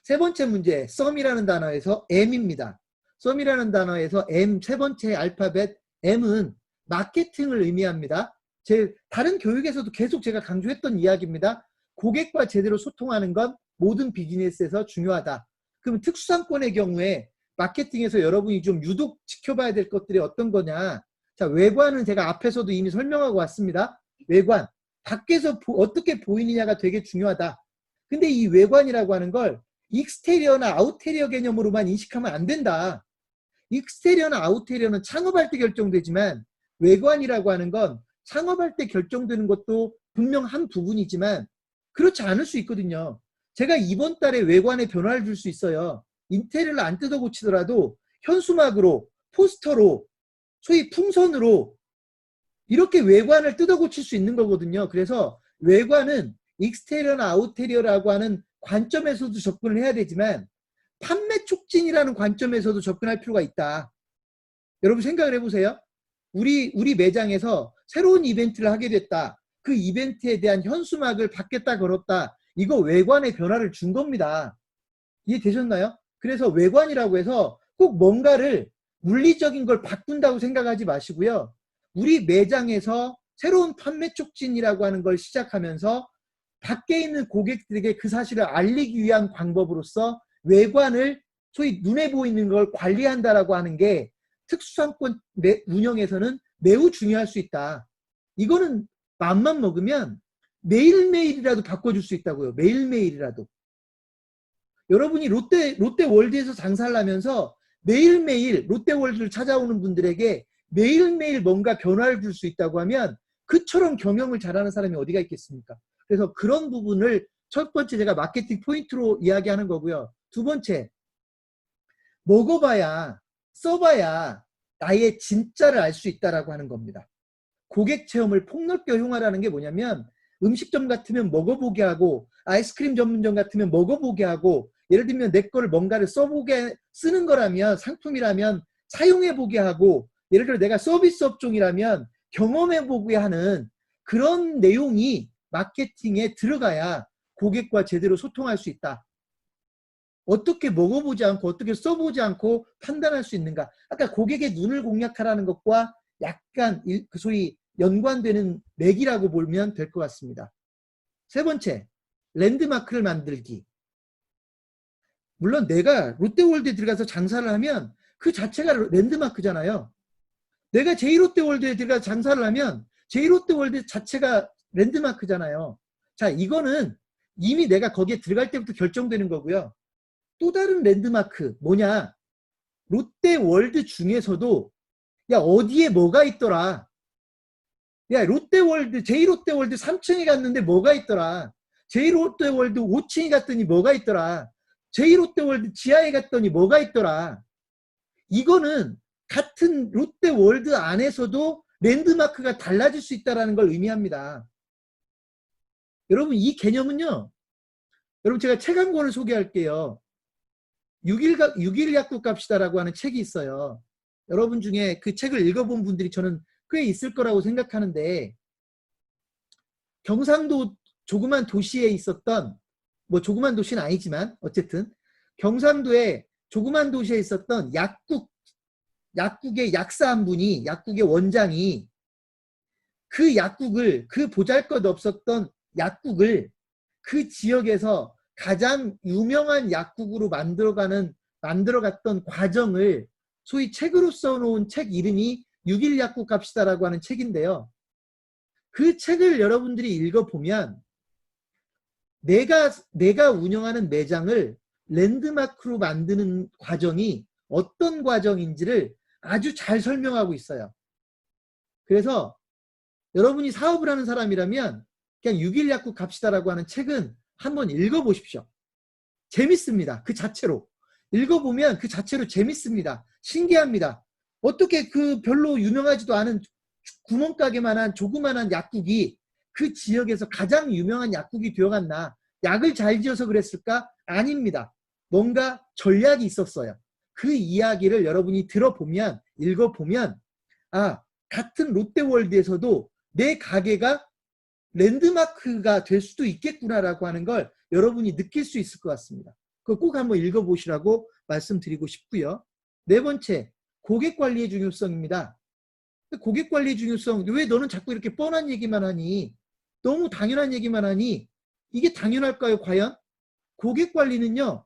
세 번째 문제, 썸이라는 단어에서 M입니다. 썸이라는 단어에서 M, 세 번째 알파벳 M은 마케팅을 의미합니다. 다른 교육에서도 계속 제가 강조했던 이야기입니다. 고객과 제대로 소통하는 건 모든 비즈니스에서 중요하다. 그럼 특수상권의 경우에 마케팅에서 여러분이 좀 유독 지켜봐야 될 것들이 어떤 거냐. 자, 외관은 제가 앞에서도 이미 설명하고 왔습니다. 외관, 밖에서 어떻게 보이느냐가 되게 중요하다. 근데 이 외관이라고 하는 걸 익스테리어나 아웃테리어 개념으로만 인식하면 안 된다. 익스테리어나 아웃테리어는 창업할 때 결정되지만 외관이라고 하는 건 창업할 때 결정되는 것도 분명 한 부분이지만 그렇지 않을 수 있거든요. 제가 이번 달에 외관에 변화를 줄 수 있어요. 인테리어를 안 뜯어 고치더라도 현수막으로, 포스터로, 소위 풍선으로 이렇게 외관을 뜯어 고칠 수 있는 거거든요. 그래서 외관은 익스테리어나 아웃테리어라고 하는 관점에서도 접근을 해야 되지만 판매 촉진이라는 관점에서도 접근할 필요가 있다. 여러분 생각을 해보세요. 우리 매장에서 새로운 이벤트를 하게 됐다. 그 이벤트에 대한 현수막을 받겠다 걸었다. 이거 외관의 변화를 준 겁니다. 이해되셨나요? 그래서 외관이라고 해서 꼭 뭔가를 물리적인 걸 바꾼다고 생각하지 마시고요. 우리 매장에서 새로운 판매 촉진이라고 하는 걸 시작하면서 밖에 있는 고객들에게 그 사실을 알리기 위한 방법으로서 외관을 소위 눈에 보이는 걸 관리한다라고 하는 게 특수상권 운영에서는 매우 중요할 수 있다. 이거는 마음만 먹으면 매일매일이라도 바꿔줄 수 있다고요. 매일매일이라도. 여러분이 롯데월드에서 장사를 하면서 매일매일 롯데월드를 찾아오는 분들에게 매일매일 뭔가 변화를 줄 수 있다고 하면 그처럼 경영을 잘하는 사람이 어디가 있겠습니까? 그래서 그런 부분을 첫 번째 제가 마케팅 포인트로 이야기하는 거고요. 두 번째, 먹어봐야 써봐야 나의 진짜를 알 수 있다라고 하는 겁니다. 고객 체험을 폭넓게 활용하라는 게 뭐냐면 음식점 같으면 먹어보게 하고 아이스크림 전문점 같으면 먹어보게 하고 예를 들면 내 거를 뭔가를 쓰는 거라면 상품이라면 사용해보게 하고 예를 들어 내가 서비스 업종이라면 경험해보게 하는 그런 내용이 마케팅에 들어가야 고객과 제대로 소통할 수 있다. 어떻게 먹어보지 않고 어떻게 써보지 않고 판단할 수 있는가. 아까 고객의 눈을 공략하라는 것과 약간 소위 연관되는 맥이라고 보면 될 것 같습니다. 세 번째, 랜드마크를 만들기. 물론 내가 롯데월드에 들어가서 장사를 하면 그 자체가 랜드마크잖아요. 내가 제2롯데월드에 들어가서 장사를 하면 제2롯데월드 자체가 랜드마크잖아요. 자, 이거는 이미 내가 거기에 들어갈 때부터 결정되는 거고요. 또 다른 랜드마크 뭐냐? 롯데월드 중에서도 야 어디에 뭐가 있더라. 야 롯데월드 제2롯데월드 3층에 갔는데 뭐가 있더라. 제2롯데월드 5층에 갔더니 뭐가 있더라. 제2롯데월드 지하에 갔더니 뭐가 있더라. 이거는 같은 롯데월드 안에서도 랜드마크가 달라질 수 있다는 걸 의미합니다. 여러분 이 개념은요. 여러분 제가 책 한 권을 소개할게요. 6일 약국 갑시다라고 하는 책이 있어요. 여러분 중에 그 책을 읽어본 분들이 저는 꽤 있을 거라고 생각하는데 경상도 조그만 도시에 있었던 뭐 조그만 도시는 아니지만 어쨌든 경상도의 조그만 도시에 있었던 약국의 약사 한 분이 약국의 원장이 그 약국을 그 보잘것없었던 약국을 그 지역에서 가장 유명한 약국으로 만들어갔던 과정을 소위 책으로 써놓은 책 이름이 6일 약국 갑시다라고 하는 책인데요. 그 책을 여러분들이 읽어보면 내가 운영하는 매장을 랜드마크로 만드는 과정이 어떤 과정인지를 아주 잘 설명하고 있어요. 그래서 여러분이 사업을 하는 사람이라면 그냥 6일 약국 갑시다라고 하는 책은 한번 읽어보십시오. 재밌습니다. 그 자체로. 읽어보면 그 자체로 재밌습니다. 신기합니다. 어떻게 그 별로 유명하지도 않은 구멍가게만한 조그만한 약국이 그 지역에서 가장 유명한 약국이 되어갔나. 약을 잘 지어서 그랬을까? 아닙니다. 뭔가 전략이 있었어요. 그 이야기를 여러분이 들어보면 읽어보면 아 같은 롯데월드에서도 내 가게가 랜드마크가 될 수도 있겠구나라고 하는 걸 여러분이 느낄 수 있을 것 같습니다. 그거 꼭 한번 읽어보시라고 말씀드리고 싶고요. 네 번째, 고객관리의 중요성입니다. 고객관리의 중요성, 왜 너는 자꾸 이렇게 뻔한 얘기만 하니? 너무 당연한 얘기만 하니? 이게 당연할까요, 과연? 고객관리는요,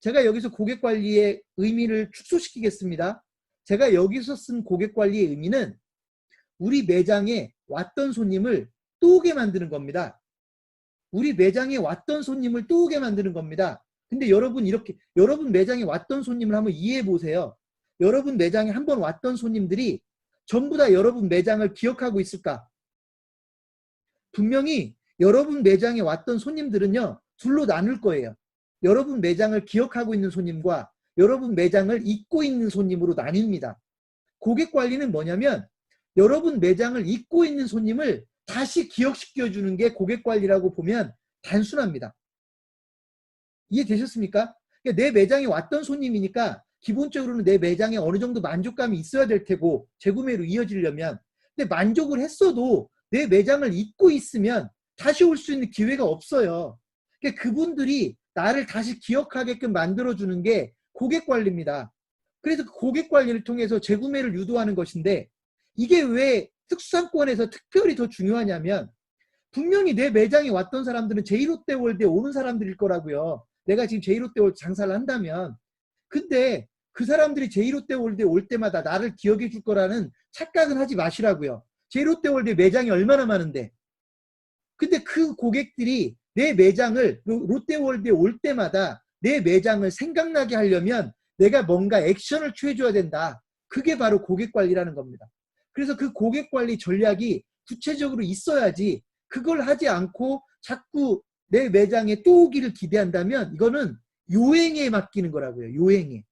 제가 여기서 고객관리의 의미를 축소시키겠습니다. 제가 여기서 쓴 고객관리의 의미는 우리 매장에 왔던 손님을 또 오게 만드는 겁니다. 우리 매장에 왔던 손님을 또 오게 만드는 겁니다. 근데 여러분 여러분 매장에 왔던 손님을 한번 이해해 보세요. 여러분 매장에 한번 왔던 손님들이 전부 다 여러분 매장을 기억하고 있을까? 분명히 여러분 매장에 왔던 손님들은요, 둘로 나눌 거예요. 여러분 매장을 기억하고 있는 손님과 여러분 매장을 잊고 있는 손님으로 나뉩니다. 고객 관리는 뭐냐면 여러분 매장을 잊고 있는 손님을 다시 기억시켜 주는 게 고객 관리라고 보면 단순합니다. 이해되셨습니까? 그러니까 내 매장에 왔던 손님이니까 기본적으로는 내 매장에 어느 정도 만족감이 있어야 될 테고 재구매로 이어지려면, 근데 만족을 했어도 내 매장을 잊고 있으면 다시 올 수 있는 기회가 없어요. 그러니까 그분들이 나를 다시 기억하게끔 만들어주는 게 고객관리입니다. 그래서 그 고객관리를 통해서 재구매를 유도하는 것인데, 이게 왜 특수상권에서 특별히 더 중요하냐면 분명히 내 매장에 왔던 사람들은 제1롯데월드에 오는 사람들일 거라고요. 내가 지금 제1롯데월드 장사를 한다면. 근데 그 사람들이 제1롯데월드에 올 때마다 나를 기억해 줄 거라는 착각은 하지 마시라고요. 제1롯데월드에 매장이 얼마나 많은데. 근데 그 고객들이 내 매장을 롯데월드에 올 때마다 내 매장을 생각나게 하려면 내가 뭔가 액션을 취해줘야 된다. 그게 바로 고객관리라는 겁니다. 그래서 그 고객관리 전략이 구체적으로 있어야지, 그걸 하지 않고 자꾸 내 매장에 또 오기를 기대한다면 이거는 요행에 맡기는 거라고요. 요행에.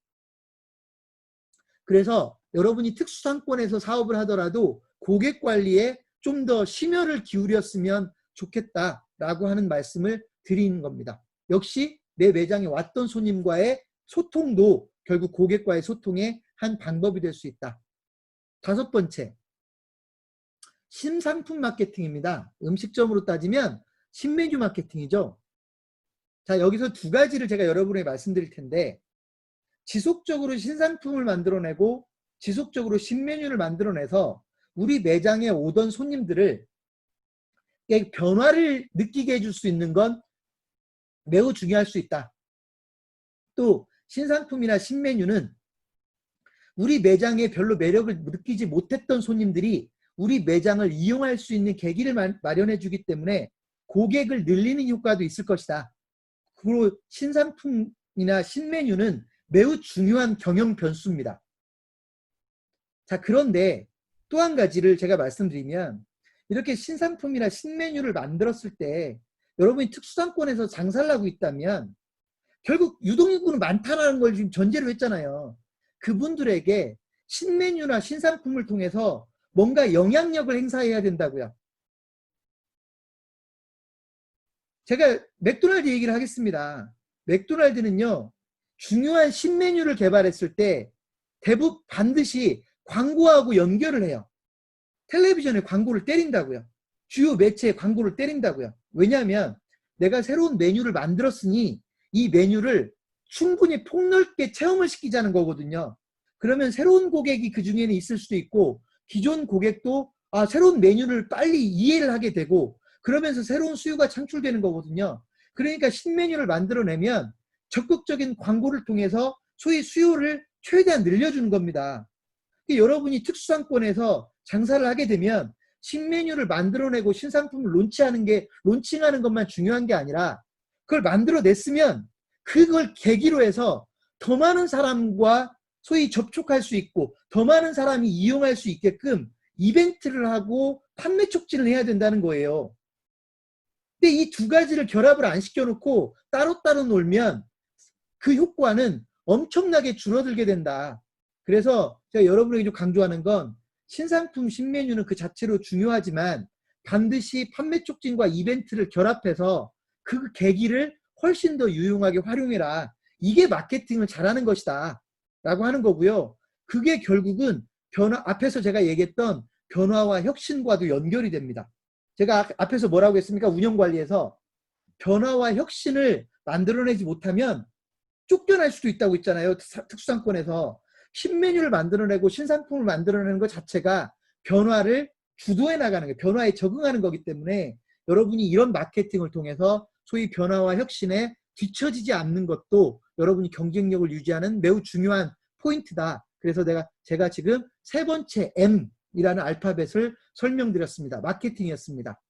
그래서 여러분이 특수상권에서 사업을 하더라도 고객관리에 좀 더 심혈을 기울였으면 좋겠다라고 하는 말씀을 드리는 겁니다. 역시 내 매장에 왔던 손님과의 소통도 결국 고객과의 소통의 한 방법이 될 수 있다. 다섯 번째, 신상품 마케팅입니다. 음식점으로 따지면 신메뉴 마케팅이죠. 자, 여기서 두 가지를 제가 여러분에게 말씀드릴 텐데, 지속적으로 신상품을 만들어내고 지속적으로 신메뉴를 만들어내서 우리 매장에 오던 손님들을 변화를 느끼게 해줄 수 있는 건 매우 중요할 수 있다. 또 신상품이나 신메뉴는 우리 매장에 별로 매력을 느끼지 못했던 손님들이 우리 매장을 이용할 수 있는 계기를 마련해 주기 때문에 고객을 늘리는 효과도 있을 것이다. 그리고 신상품이나 신메뉴는 매우 중요한 경영 변수입니다. 자, 그런데 또 한 가지를 제가 말씀드리면, 이렇게 신상품이나 신메뉴를 만들었을 때 여러분이 특수상권에서 장사를 하고 있다면 결국 유동인구는 많다는 걸 지금 전제로 했잖아요. 그분들에게 신메뉴나 신상품을 통해서 뭔가 영향력을 행사해야 된다고요. 제가 맥도날드 얘기를 하겠습니다. 맥도날드는요, 중요한 신메뉴를 개발했을 때 대부분 반드시 광고하고 연결을 해요. 텔레비전에 광고를 때린다고요. 주요 매체에 광고를 때린다고요. 왜냐하면 내가 새로운 메뉴를 만들었으니 이 메뉴를 충분히 폭넓게 체험을 시키자는 거거든요. 그러면 새로운 고객이 그 중에는 있을 수도 있고, 기존 고객도 새로운 메뉴를 빨리 이해를 하게 되고, 그러면서 새로운 수요가 창출되는 거거든요. 그러니까 신메뉴를 만들어내면 적극적인 광고를 통해서 소위 수요를 최대한 늘려주는 겁니다. 여러분이 특수상권에서 장사를 하게 되면 신메뉴를 만들어내고 신상품을 론칭하는 것만 중요한 게 아니라, 그걸 만들어냈으면 그걸 계기로 해서 더 많은 사람과 소위 접촉할 수 있고 더 많은 사람이 이용할 수 있게끔 이벤트를 하고 판매 촉진을 해야 된다는 거예요. 근데 이 두 가지를 결합을 안 시켜놓고 따로따로 놀면 그 효과는 엄청나게 줄어들게 된다. 그래서 제가 여러분에게 좀 강조하는 건, 신상품, 신메뉴는 그 자체로 중요하지만 반드시 판매 촉진과 이벤트를 결합해서 그 계기를 훨씬 더 유용하게 활용해라. 이게 마케팅을 잘하는 것이다 라고 하는 거고요. 그게 결국은 앞에서 제가 얘기했던 변화와 혁신과도 연결이 됩니다. 제가 앞에서 뭐라고 했습니까? 운영관리에서 변화와 혁신을 만들어내지 못하면 쫓겨날 수도 있다고 했잖아요. 특수상권에서. 신메뉴를 만들어내고 신상품을 만들어내는 것 자체가 변화를 주도해 나가는 거예요. 변화에 적응하는 거기 때문에 여러분이 이런 마케팅을 통해서 소위 변화와 혁신에 뒤처지지 않는 것도 여러분이 경쟁력을 유지하는 매우 중요한 포인트다. 그래서 제가 지금 세 번째 M이라는 알파벳을 설명드렸습니다. 마케팅이었습니다.